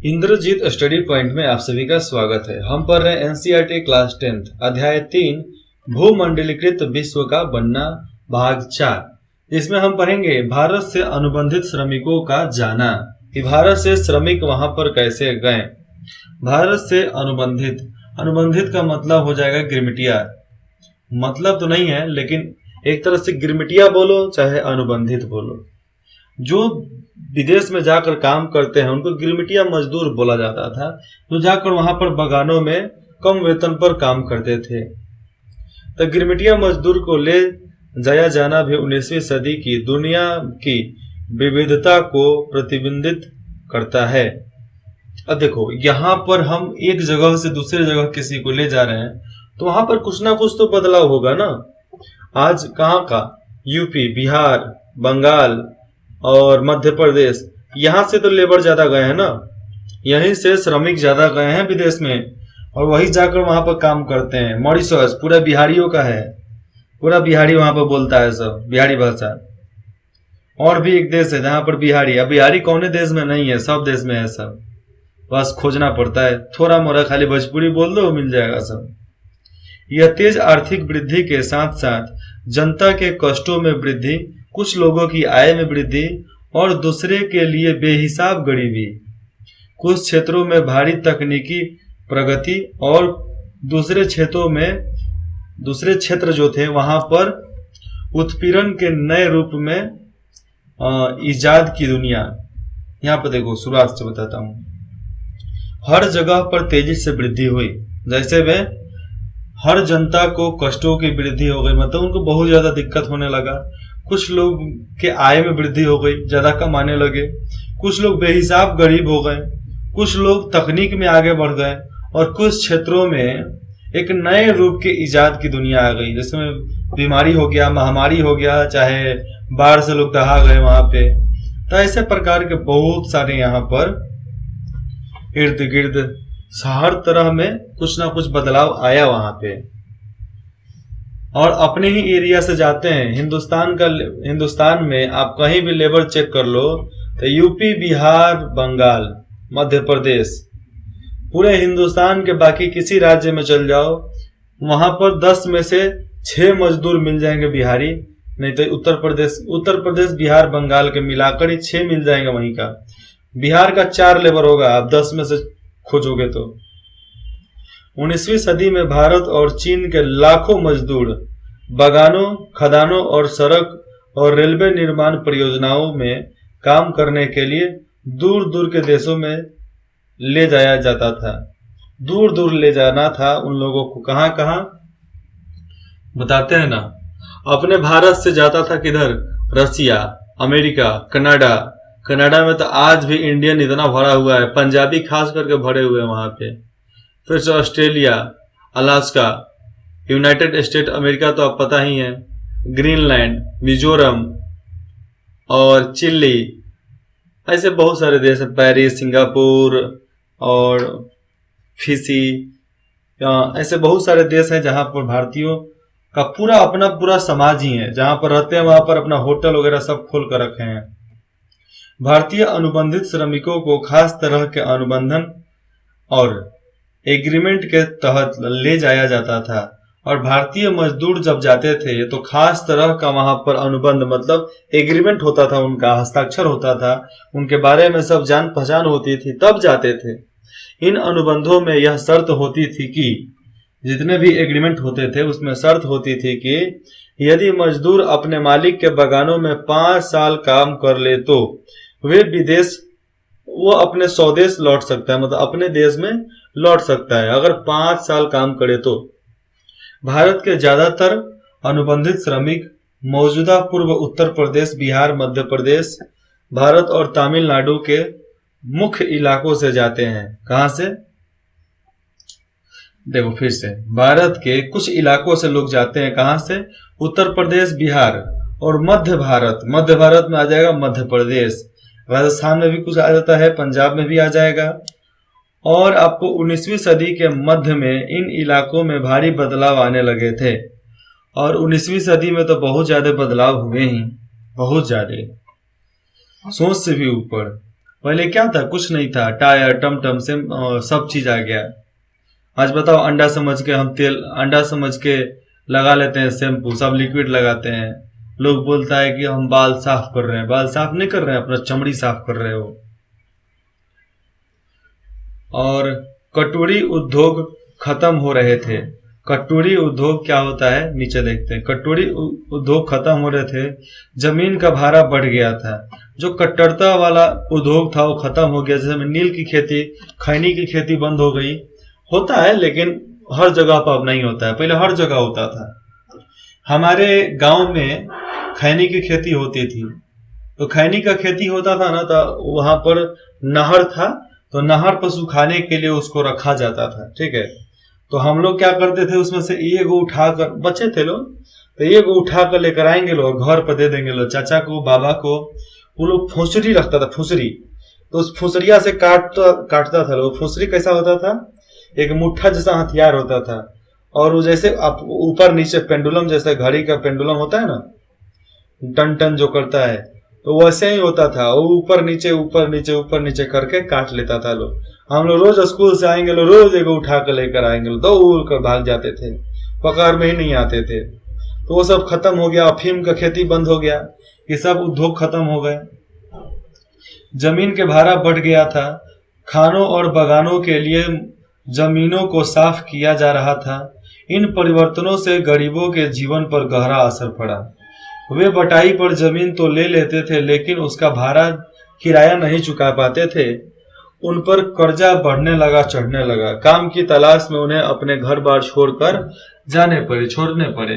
Indrajit study point में आप सभी का स्वागत है। हम पढ़ रहे हैं एनसीईआरटी क्लास 10 अध्याय 3 भूमंडलीकृत विश्व का बनना भाग 4। इसमें हम पढ़ेंगे भारत से अनुबंधित श्रमिकों का जाना कि भारत से श्रमिक वहां पर कैसे गए। भारत से अनुबंधित का मतलब हो जाएगा गिरमिटिया। मतलब तो नहीं है, लेकिन एक तरह से गिरमिटिया बोलो चाहे अनुबंधित बोलो, जो विदेश में जाकर काम करते हैं उनको गिरमिटिया मजदूर बोला जाता था, जो जाकर वहां पर बगानों में कम वेतन पर काम करते थे। तो गिरमिटिया मजदूर को ले जाया जाना भी 19वीं सदी की दुनिया की विविधता को प्रतिबिंबित करता है। अब देखो, यहाँ पर हम एक जगह से दूसरे जगह किसी को ले जा रहे हैं तो वहां पर कुछ ना कुछ तो बदलाव होगा ना। आज कहाँ का यूपी, बिहार, बंगाल और मध्य प्रदेश, यहाँ से तो लेबर ज्यादा गए हैं ना, यहीं से श्रमिक ज्यादा गए हैं विदेश में और वही जाकर वहां पर काम करते हैं। मॉरिशस पूरा बिहारियों का है, पूरा बिहारी वहां पर बोलता है, सब बिहारी भाषा। और भी एक देश है जहां पर बिहारी, अब बिहारी कौने देश में नहीं है, सब देश में है सब, बस खोजना पड़ता है। थोड़ा मोड़ा खाली भोजपुरी बोल दो, मिल जाएगा सब। यह तेज आर्थिक वृद्धि के साथ साथ जनता के कष्टों में वृद्धि, कुछ लोगों की आय में वृद्धि और दूसरे के लिए बेहिसाब गरीबी, कुछ क्षेत्रों में भारी तकनीकी प्रगति और दूसरे क्षेत्र जो थे वहां पर उत्पीड़न के नए रूप में इजाद की दुनिया। यहाँ पर देखो, शुरुआत से बताता हूँ। हर जगह पर तेजी से वृद्धि हुई, जैसे वे हर जनता को कष्टों की वृद्धि हो गई, मतलब उनको बहुत ज्यादा दिक्कत होने लगा। कुछ लोग के आय में वृद्धि हो गई, ज्यादा कमाने लगे। कुछ लोग बेहिसाब गरीब हो गए, कुछ लोग तकनीक में आगे बढ़ गए और कुछ क्षेत्रों में एक नए रूप के इजाद की दुनिया आ गई, जिसमें बीमारी हो गया, महामारी हो गया, चाहे बाढ़ से लोग दहा गए वहां पे। तो ऐसे प्रकार के बहुत सारे यहाँ पर इर्द गिर्द हर तरह में कुछ ना कुछ बदलाव आया वहां पे। और अपने ही एरिया से जाते हैं, हिंदुस्तान में आप कहीं भी लेबर चेक कर लो तो यूपी, बिहार, बंगाल, मध्य प्रदेश, पूरे हिंदुस्तान के बाकी किसी राज्य में चल जाओ, वहां पर 10 में से 6 मजदूर मिल जाएंगे बिहारी, नहीं तो उत्तर प्रदेश, बिहार, बंगाल के मिलाकर ही 6 मिल जाएंगे वहीं का। बिहार का 4 लेबर होगा, आप 10 में से खोजोगे तो। 19वीं सदी में भारत और चीन के लाखों मजदूर बगानों, खदानों और सड़क और रेलवे निर्माण परियोजनाओं में काम करने के लिए दूर दूर के देशों में ले जाया जाता था। दूर दूर ले जाना था उन लोगों को, कहां कहां बताते हैं ना। अपने भारत से जाता था किधर? रसिया, अमेरिका, कनाडा में तो आज भी इंडियन इतना भरा हुआ है, पंजाबी खास करके भरे हुए हैं वहां पे। फिर से Australia, Alaska, United state America तो आप पता ही है, ग्रीनलैंड, मिजोरम और चिली, ऐसे बहुत सारे देश हैं, पेरिस, सिंगापुर और फिजी, ऐसे बहुत सारे देश हैं जहां पर भारतीयों का पूरा अपना पूरा समाज ही है। जहां पर रहते हैं वहां पर अपना होटल वगैरह सब खोल कर रखे हैं। भारतीय अनुबंधित श्रमिकों को खास तरह के अनुबंधन और एग्रीमेंट के तहत ले जाया जाता था, और भारतीय मजदूर जब जाते थे तो खास तरह का वहां पर अनुबंध मतलब एग्रीमेंट होता था, उनका हस्ताक्षर होता था, उनके बारे में सब जान पहचान होती थी, तब जाते थे। इन अनुबंधों में यह शर्त होती थी कि जितने भी एग्रीमेंट होते थे उसमें शर्त होती थी कि यदि मजदूर अपने मालिक के बगानों में 5 साल काम कर ले तो वो अपने स्वदेश लौट सकता है, मतलब अपने देश में लौट सकता है अगर 5 साल काम करे तो। भारत के ज्यादातर अनुबंधित श्रमिक मौजूदा पूर्व उत्तर प्रदेश, बिहार, मध्य प्रदेश, भारत और तमिलनाडु के मुख्य इलाकों से जाते हैं। कहां से? देखो फिर से, भारत के कुछ इलाकों से लोग जाते हैं। कहां से? उत्तर प्रदेश, बिहार और मध्य भारत में आ जाएगा मध्य प्रदेश, राजस्थान में भी कुछ आ जाता है, पंजाब में भी आ जाएगा। और आपको 19वीं सदी के मध्य में इन इलाकों में भारी बदलाव आने लगे थे, और 19वीं सदी में तो बहुत ज्यादा बदलाव हुए ही, बहुत ज्यादा, सोच से भी ऊपर। पहले क्या था, कुछ नहीं था, टायर टमटम से सब चीज आ गया। आज बताओ, अंडा समझ के हम तेल, अंडा समझ के लगा लेते हैं शैम्पू, सब लिक्विड लगाते हैं। लोग बोलता है कि हम बाल साफ कर रहे हैं, बाल साफ नहीं कर रहे हैं, अपना चमड़ी साफ कर रहे हो। और कटोरी उद्योग खत्म हो रहे थे। कटोरी उद्योग क्या होता है, नीचे देखते हैं। कटोरी उद्योग खत्म हो रहे थे, जमीन का भाड़ा बढ़ गया था। जो कट्टरता वाला उद्योग था वो खत्म हो गया। जैसे नील की खेती, खैनी की खेती बंद हो गई। होता है लेकिन हर जगह पर अब नहीं होता है, पहले हर जगह होता था। हमारे गांव में खैनी की खेती होती थी, तो खैनी का खेती होता था ना, तो वहां पर नहर था, तो नहर पर सुखाने के लिए उसको रखा जाता था, ठीक है। तो हम लोग क्या करते थे, उसमें से एक उठाकर, बच्चे थे लोग, तो एक उठाकर लेकर आएंगे लोग, घर पर दे देंगे लोग, चाचा को, बाबा को। वो लोग फुसरी रखता था, फुसरी, तो उस फुसरिया से काटता था लोग। फुसरी कैसा होता था, एक मुट्ठा जैसा हथियार होता था, और वो जैसे आप ऊपर नीचे पेंडुलम जैसा, घड़ी का पेंडुलम होता है ना, टन टन जो करता है, तो वैसे ही होता था। वो ऊपर नीचे ऊपर नीचे ऊपर नीचे करके काट लेता था लोग। हम लोग रोज स्कूल से आएंगे लोग, रोज एक उठा कर लेकर आएंगे लोग, दौड़ कर भाग जाते थे, पकड़ में ही नहीं आते थे। तो वो सब खत्म हो गया, अफीम का खेती बंद हो गया, ये सब उद्योग खत्म हो गए। जमीन के भाड़ा बढ़ गया था, खानों और बागानों के लिए जमीनों को साफ किया जा रहा था। इन परिवर्तनों से गरीबों के जीवन पर गहरा असर पड़ा। वे बटाई पर जमीन तो ले लेते थे, लेकिन उसका भाड़ा, किराया नहीं चुका पाते थे। उन पर कर्जा बढ़ने लगा, चढ़ने लगा। काम की तलाश में उन्हें अपने घर बार छोड़कर छोड़ने पड़े।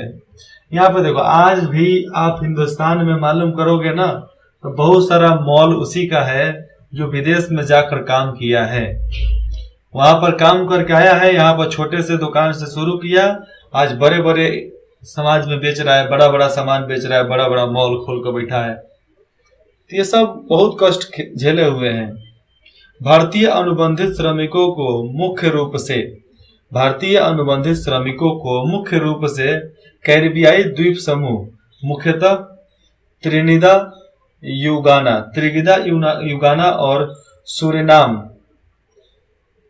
यहाँ पे देखो, आज भी आप हिंदुस्तान में मालूम करोगे ना, तो बहुत सारा मॉल उसी का है जो विदेश में जाकर काम किया है, वहां पर काम करके आया है, यहाँ पर छोटे से दुकान से शुरू किया, आज बड़े बड़े समाज में बेच रहा है, बड़ा बड़ा सामान बेच रहा है, बड़ा बड़ा मॉल खोल कर बैठा है। तो ये सब बहुत कष्ट झेले हुए हैं। भारतीय अनुबंधित श्रमिकों को मुख्य रूप से कैरिबियाई द्वीप समूह, मुख्यतः त्रिनिदाद युगाना और सूरिनाम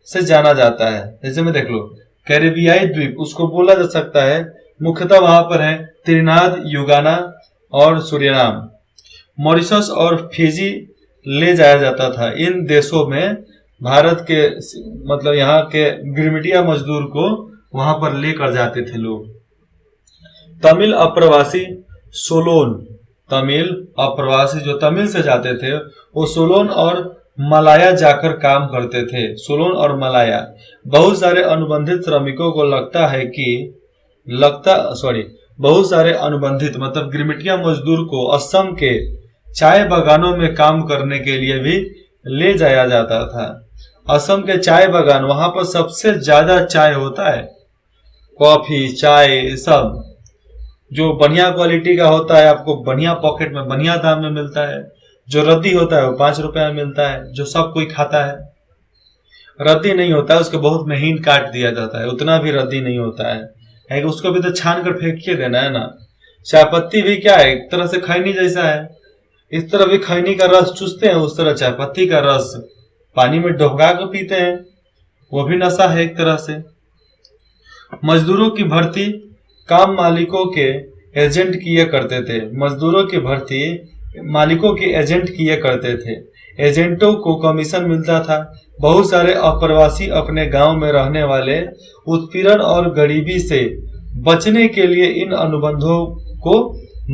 से जाना जाता है। जैसे में देख लो, कैरिबियाई द्वीप उसको बोला जा सकता है, मुख्यतः वहां पर है त्रिनिदाद, युगाना और सूरिनाम। मॉरिशस और फिजी ले जाया जाता था। इन देशों में भारत के, मतलब यहाँ के गिरमिटिया मजदूर को वहां पर लेकर जाते थे लोग। तमिल अप्रवासी जो तमिल से जाते थे, वो सोलोन और मलाया जाकर काम करते थे। सोलोन और मलाया। बहुत सारे अनुबंधित श्रमिकों को बहुत सारे अनुबंधित मतलब गिरमिटिया मजदूर को असम के चाय बागानों में काम करने के लिए भी ले जाया जाता था। असम के चाय बागान, वहां पर सबसे ज्यादा चाय होता है, कॉफी, चाय, सब जो बढ़िया क्वालिटी का होता है, आपको बढ़िया पॉकेट में बढ़िया दाम में मिलता है। जो रद्दी होता है वो 5 रुपए में मिलता है, जो सब कोई खाता है। रद्दी नहीं होता है, उसको बहुत महीन काट दिया जाता है, उतना भी रद्दी नहीं होता है, उसको भी तो छान कर फेंक देना है ना। चाय पत्ती भी क्या है, एक तरह से खैनी जैसा है, इस तरह भी खैनी का रस चूसते हैं, उस तरह चाय पत्ती का रस पानी में डुबका कर पीते हैं, वो भी नशा है एक तरह से। मजदूरों की भर्ती काम मालिकों के एजेंट किए करते थे। मजदूरों की भर्ती मालिकों के एजेंट किए करते थे। एजेंटों को कमीशन मिलता था। बहुत सारे अप्रवासी अपने गांव में रहने वाले उत्पीड़न और गरीबी से बचने के लिए इन अनुबंधों को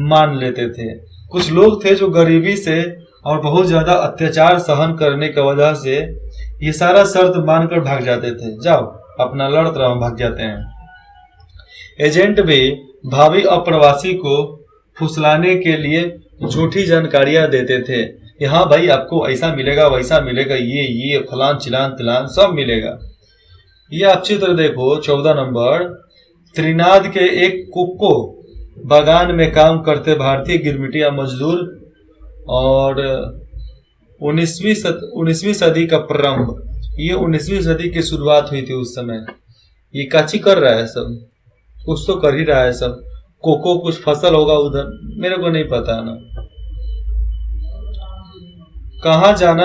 मान लेते थे। कुछ लोग थे जो गरीबी से और बहुत ज्यादा अत्याचार सहन करने की वजह से ये सारा शर्त मानकर भाग जाते थे, जाओ अपना लड़त रहो, भाग जाते हैं। एजेंट भी भावी अप्रवासी को फुसलाने के लिए झूठी जानकारियां देते थे। यहाँ भाई आपको ऐसा मिलेगा, वैसा मिलेगा, ये फलान चिलान तिलान सब मिलेगा। ये आप चित्र देखो 14 नंबर। त्रिनाद के एक कोको बागान में काम करते भारतीय गिरमिटिया मजदूर और 19वीं सदी का प्रारंभ, ये 19वीं सदी की शुरुआत हुई थी उस समय। ये काची कर रहा है, सब कुछ तो कर ही रहा है, सब कोको कुछ फसल होगा उधर, मेरे को नहीं पता ना। कहाँ जाना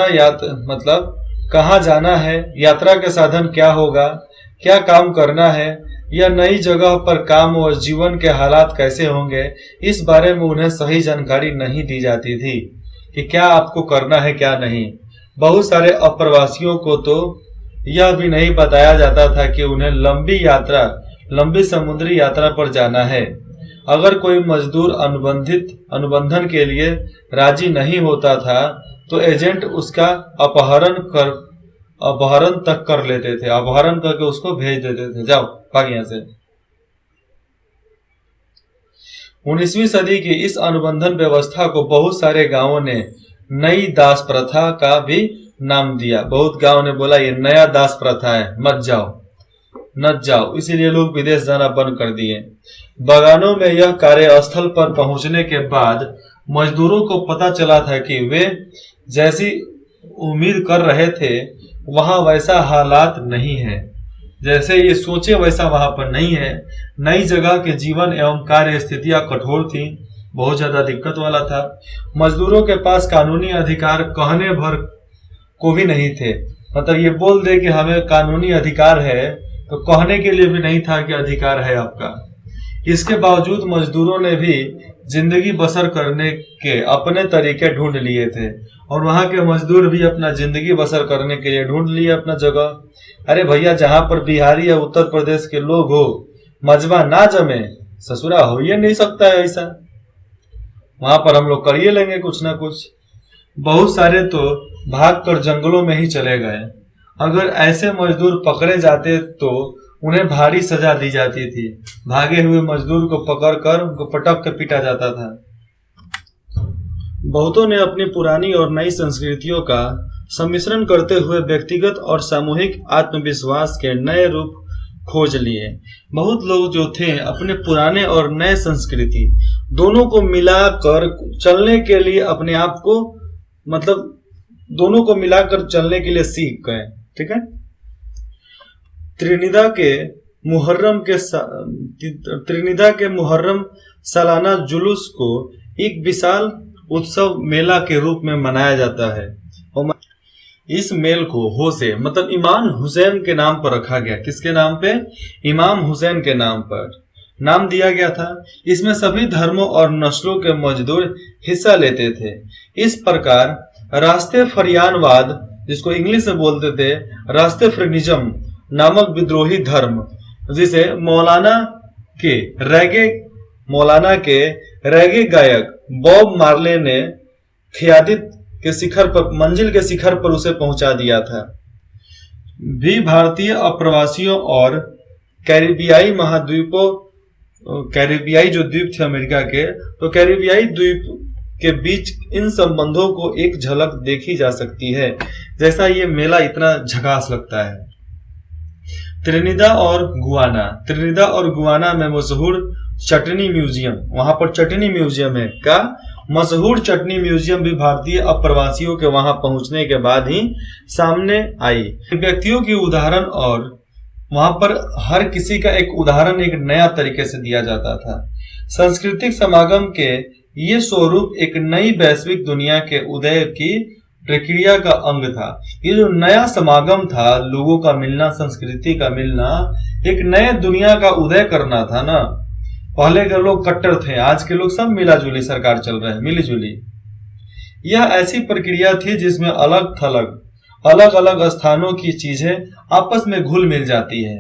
मतलब कहाँ जाना है, यात्रा के साधन क्या होगा, क्या काम करना है, या नई जगह पर काम और जीवन के हालात कैसे होंगे, इस बारे में उन्हें सही जानकारी नहीं दी जाती थी कि क्या आपको करना है क्या नहीं। बहुत सारे अप्रवासियों को तो यह भी नहीं बताया जाता था कि उन्हें लंबी समुद्री यात्रा पर जाना है। अगर कोई मजदूर अनुबंधन के लिए राजी नहीं होता था तो एजेंट उसका अपहरण तक कर लेते थे, अपहरण करके उसको भेज देते थे, जाओ भाग यहाँ से। 19वीं सदी की इस अनुबंधन व्यवस्था को बहुत सारे गांवों ने नई दास प्रथा का भी नाम दिया। बहुत गांव ने बोला ये नया दास प्रथा है, मत जाओ, इसीलिए लोग विदेश जाना बंद कर दिए। बगानों में यह कार्यस्थल पर पहुंचने के बाद मजदूरों को पता चला था कि वे जैसी उम्मीद कर रहे थे वहां वैसा हालात नहीं है, जैसे ये सोचे वैसा वहां पर नहीं है। नई जगह के जीवन एवं कार्य स्थितियां कठोर थी, बहुत ज्यादा दिक्कत वाला था। मजदूरों के पास कानूनी अधिकार कहने भर को भी नहीं थे, मतलब ये बोल दे कि हमें कानूनी अधिकार है तो कहने के लिए भी नहीं था कि अधिकार है आपका। इसके बावजूद मजदूरों ने भी जिंदगी बसर करने के अपने तरीके ढूंढ लिए थे और वहां के मजदूर भी अपना जिंदगी बसर करने के लिए ढूंढ लिए अपना जगह। अरे भैया, जहां पर बिहारी या उत्तर प्रदेश के लोग हो, मजबा ना जमे, ससुरा हो ये नहीं सकता है ऐसा, वहां पर हम लोग करिए लेंगे कुछ ना कुछ। बहुत सारे तो भागकर जंगलों में ही चले गए। अगर ऐसे मजदूर पकड़े जाते तो उन्हें भारी सजा दी जाती थी। भागे हुए मजदूर को पकड़कर उनको पटक कर पीटा जाता था। बहुतों ने अपनी पुरानी और नई संस्कृतियों का सम्मिश्रण करते हुए व्यक्तिगत और सामूहिक आत्मविश्वास के नए रूप खोज लिए। बहुत लोग जो थे अपने पुराने और नए संस्कृति दोनों को मिलाकर चलने के लिए अपने आप को दोनों को मिलाकर चलने के लिए सीख गए। ठीक है। त्रिनिदा के मुहर्रम सालाना जुलूस को एक विशाल उत्सव मेला के रूप में मनाया जाता है और इस मेल को इमाम हुसैन के नाम पर रखा गया। किसके नाम पे? इमाम हुसैन के नाम पर नाम दिया गया था। इसमें सभी धर्मों और नस्लों के मजदूर हिस्सा लेते थे। इस प्रकार रास्ते फरियानवाद, जिसको इंग्लिश में बोलते थे रास्ते फ्रेनिज्म नामक विद्रोही धर्म, जिसे मौलाना के रैगे गायक बॉब मार्ले ने मंजिल के शिखर पर उसे पहुंचा दिया था, भी भारतीय अप्रवासियों और कैरिबियाई जो द्वीप थे अमेरिका के, तो कैरिबियाई द्वीप के बीच इन संबंधों को एक झलक देखी जा सकती है। जैसा ये मेला इतना झकास लगता है। त्रिनिदा और गुआना में मशहूर चटनी म्यूजियम, वहां पर चटनी म्यूजियम है का मशहूर चटनी म्यूजियम भी भारतीय अप्रवासियों के वहां पहुंचने के बाद ही सामने आई। व्यक्तियों की उदाहरण और वहां पर हर किसी का एक उदाहरण एक नया तरीके से दिया जाता था। सांस्कृतिक समागम के ये स्वरूप एक नई वैश्विक दुनिया के उदय की प्रक्रिया का अंग था। ये जो नया समागम था, लोगों का मिलना, संस्कृति का मिलना, एक नए दुनिया का उदय करना था ना। पहले के लोग कट्टर थे, आज के लोग सब मिलाजुली सरकार चल रहे हैं, मिली जुली। यह ऐसी प्रक्रिया थी जिसमें अलग अलग स्थानों की चीजें आपस में घुल मिल जाती है।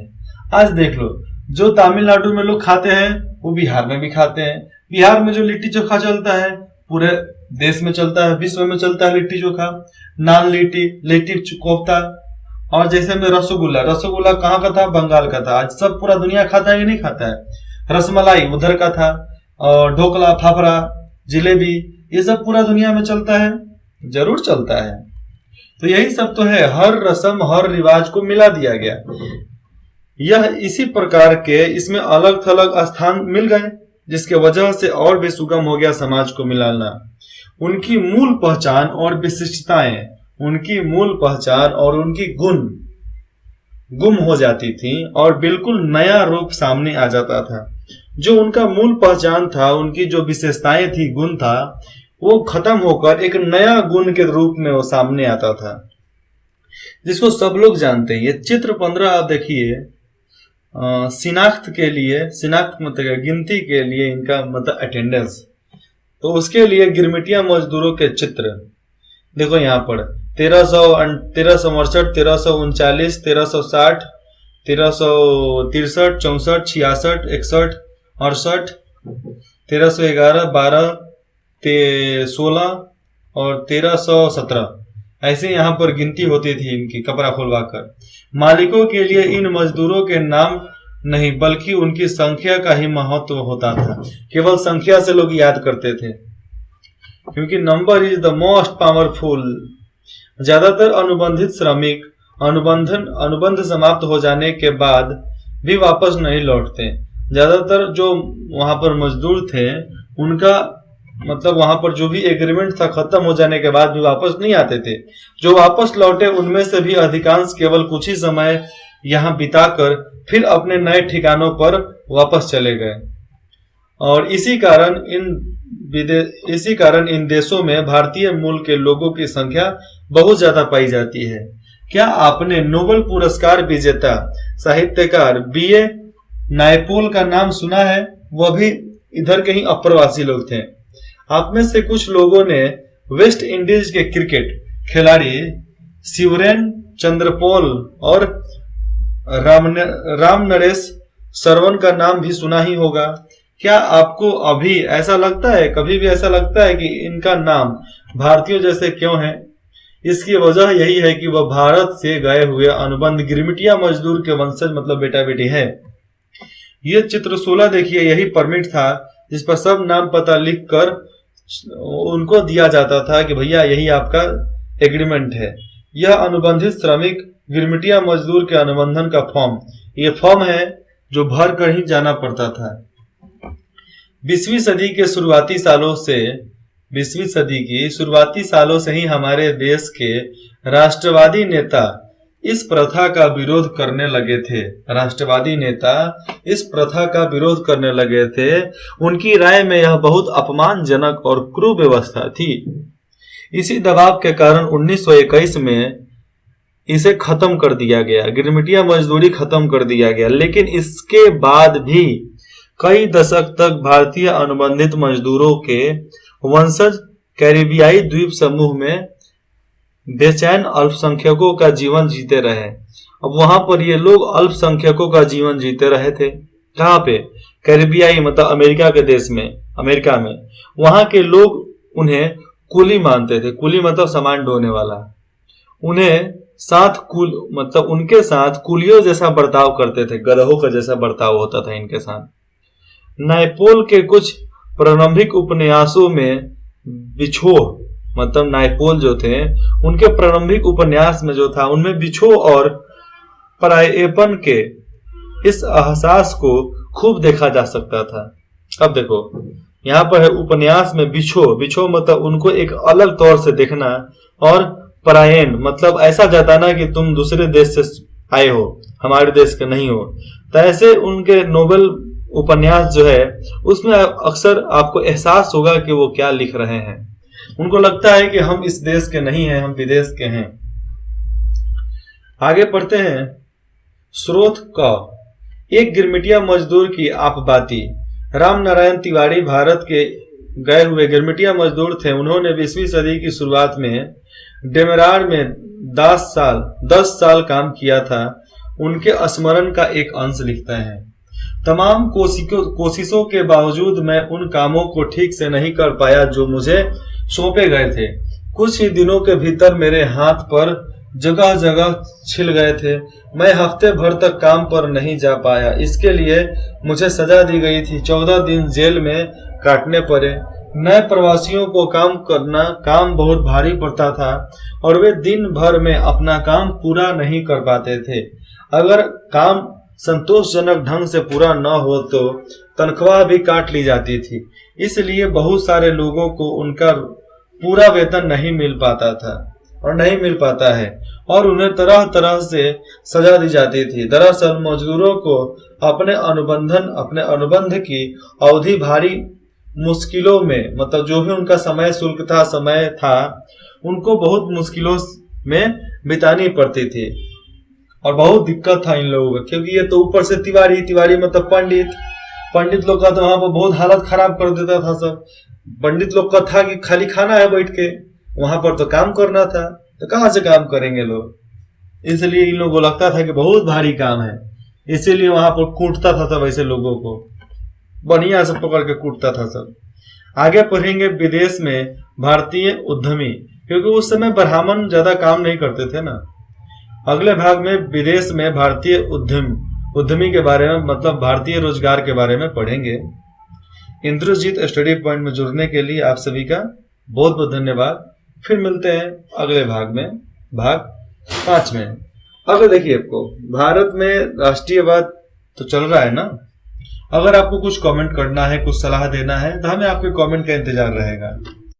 आज देख लो, जो तमिलनाडु में लोग खाते हैं वो बिहार में भी खाते हैं। बिहार में जो लिट्टी चोखा चलता है पूरे देश में चलता है, विश्व में चलता है लिट्टी चोखा, नान लिट्टी कोफ्ता। और जैसे में रसगुल्ला कहाँ का था? बंगाल का था। आज सब पूरा दुनिया खाता है कि नहीं खाता है? रसमलाई उधर का था, और ढोकला, फाफड़ा, जिलेबी, ये सब पूरा दुनिया में चलता है, जरूर चलता है। तो यही सब तो है, हर रस्म हर रिवाज को मिला दिया गया। यह इसी प्रकार के इसमें अलग थलग स्थान मिल गए, जिसके वजह से और भी सुगम हो गया समाज को मिलाना। उनकी मूल पहचान और विशिष्टताएं, उनकी गुण गुम हो जाती थी और बिल्कुल नया रूप सामने आ जाता था। जो उनका मूल पहचान था, उनकी जो विशेषताएं थी, गुण था, वो खत्म होकर एक नया गुण के रूप में वो सामने आता था, जिसको सब लोग जानते हैं। ये चित्र 15 आप देखिए, शिनाख्त के लिए, शिनाख्त मतलब गिनती के लिए, इनका मतलब अटेंडेंस, तो उसके लिए गिरमिटिया मजदूरों के चित्र देखो यहाँ पर 1368, 1339, 1360, 1363, 64, 66, 61, 68, 1311, 12, 16 और 1317, ऐसे यहाँ पर गिनती होती थी इनकी कपड़ा खुलवाकर। मालिकों के लिए इन मजदूरों के नाम नहीं बल्कि उनकी संख्या का ही महत्व होता था। केवल संख्या से लोग याद करते थे, क्योंकि number is the most powerful. ज्यादातर अनुबंधित श्रमिक अनुबंध समाप्त हो जाने के बाद भी वापस नहीं लौटते। ज्यादातर जो वहां पर मजदूर थे उनका मतलब वहां पर जो भी एग्रीमेंट था खत्म हो जाने के बाद भी वापस नहीं आते थे। जो वापस लौटे उनमें से भी अधिकांश केवल कुछ ही समय यहाँ बिताकर फिर अपने नए ठिकानों पर वापस चले गए। और इसी कारण इन देशों में भारतीय मूल के लोगों की संख्या बहुत ज्यादा पाई जाती है। क्या आपने नोबेल पुरस्कार विजेता साहित्यकार B.A. नायपॉल का नाम सुना है? वह भी इधर के ही अप्रवासी लोग थे। आप में से कुछ लोगों ने वेस्ट इंडीज के क्रिकेट खिलाड़ी शिवरेन चंद्रपॉल और रामनरेश सरवन का नाम भी सुना ही होगा। क्या आपको अभी ऐसा लगता है, कभी भी ऐसा लगता है कि इनका नाम भारतीयों जैसे क्यों है? इसकी वजह यही है कि वह भारत से गए हुए अनुबंध गिरमिटिया मजदूर के वंशज मतलब बेटा बेटी है। ये चित्र 16 देखिए, यही परमिट था जिस पर सब नाम पता लिखकर उनको दिया जाता था कि भैया यही आपका एग्रीमेंट है। यह अनुबंधित श्रमिक गिरमिटिया मजदूर के अनुबंधन का फॉर्म, ये फॉर्म है जो भर कर ही जाना पड़ता था। 20वीं सदी की शुरुआती सालों से ही हमारे देश के राष्ट्रवादी नेता इस प्रथा का विरोध करने लगे थे। उनकी राय में यह बहुत अपमानजनक और क्रूर व्यवस्था थी। इसी दबाव के कारण 1921 में इसे खत्म कर दिया गया, गिरमिटिया मजदूरी खत्म कर दिया गया। लेकिन इसके बाद भी कई दशक तक भारतीय अनुबंधित मजदूरों के वंशज कैरिबियाई द्वीप समूह में बेचैन अल्पसंख्यकों का जीवन जीते रहे। अब वहां पर ये लोग अल्पसंख्यकों का जीवन जीते रहे थे। कहाँ पे? कैरिबियाई मतलब अमेरिका के देश में, अमेरिका में। वहां के लोग उन्हें कुली मानते थे। कुली मतलब सामान ढोने वाला। उन्हें उनके साथ कुलियों जैसा बर्ताव करते थे, गधों का जैसा बर्ताव होता था इनके साथ। नायपॉल के कुछ प्रारंभिक उपन्यासों में बिछोह मतलब नायपॉल जो थे उनके प्रारंभिक उपन्यास में जो था उनमें बिछोह और परायेपन के इस एहसास को खूब देखा जा सकता था। अब देखो यहाँ पर है उपन्यास में बिछोह मतलब उनको एक अलग तौर से देखना, और परायण मतलब ऐसा जताना कि तुम दूसरे देश से आए हो, हमारे देश के नहीं हो। तो ऐसे उनके नोबेल उपन्यास जो है उसमें अक्सर आपको एहसास होगा कि वो क्या लिख रहे हैं। उनको लगता है कि हम इस देश के नहीं हैं, हम विदेश के हैं। आगे पढ़ते हैं। स्रोत का एक गिरमिटिया मजदूर की आपबाती। राम नारायण तिवारी भारत के गए हुए गिरमिटिया मजदूर थे। उन्होंने 20वीं सदी की शुरुआत में डेमरार में 10 साल काम किया था। उनके स्मरण का एक अंश लिखते हैं। तमाम कोशिशों के बावजूद मैं उन कामों को ठीक से नहीं कर पाया जो मुझे सौंपे गए थे। कुछ ही दिनों के भीतर मेरे हाथ पर जगह जगह छिल गए थे। मैं हफ्ते भर तक काम पर नहीं जा पाया। इसके लिए मुझे सजा दी गई थी। 14 दिन जेल में काटने पड़े। नए प्रवासियों को काम बहुत भारी पड़ता था और वे दिन भर में अपना काम पूरा नहीं कर पाते थे। अगर काम संतोषजनक ढंग से पूरा न हो तो तनख्वाह भी काट ली जाती थी। इसलिए बहुत सारे लोगों को उनका पूरा वेतन नहीं मिल पाता था और नहीं मिल पाता है, और उन्हें तरह तरह से सजा दी जाती थी। दरअसल मजदूरों को अपने अनुबंध की अवधि भारी मुश्किलों में, मतलब जो भी उनका समय शुल्क था, समय था, उनको बहुत मुश्किलों में बितानी पड़ती थी और बहुत दिक्कत था इन लोगों का, क्योंकि ये तो ऊपर से तिवारी मतलब पंडित लोग का तो वहां पर बहुत हालत खराब कर देता था सब। पंडित लोग का था कि खाली खाना है बैठ के, वहां पर तो काम करना था, तो कहाँ से काम करेंगे लोग, इसलिए इन लोगों को लगता था कि बहुत भारी काम है, इसीलिए वहां पर कूटता था सब ऐसे लोगों को, बढ़िया से पकड़ के कूटता था सब। आगे पढ़ेंगे विदेश में भारतीय उद्यमी, क्योंकि उस समय ब्राह्मण ज्यादा काम नहीं करते थे ना। अगले भाग में विदेश में भारतीय उद्यमी के बारे में, मतलब भारतीय रोजगार के बारे में पढ़ेंगे। इंद्रजीत स्टडी पॉइंट में जुड़ने के लिए आप सभी का बहुत बहुत धन्यवाद। फिर मिलते हैं अगले भाग में, भाग 5 में। अगर देखिए आपको भारत में राष्ट्रीयवाद तो चल रहा है ना, अगर आपको कुछ कमेंट करना है, कुछ सलाह देना है, तो हमें आपके कमेंट का इंतजार रहेगा।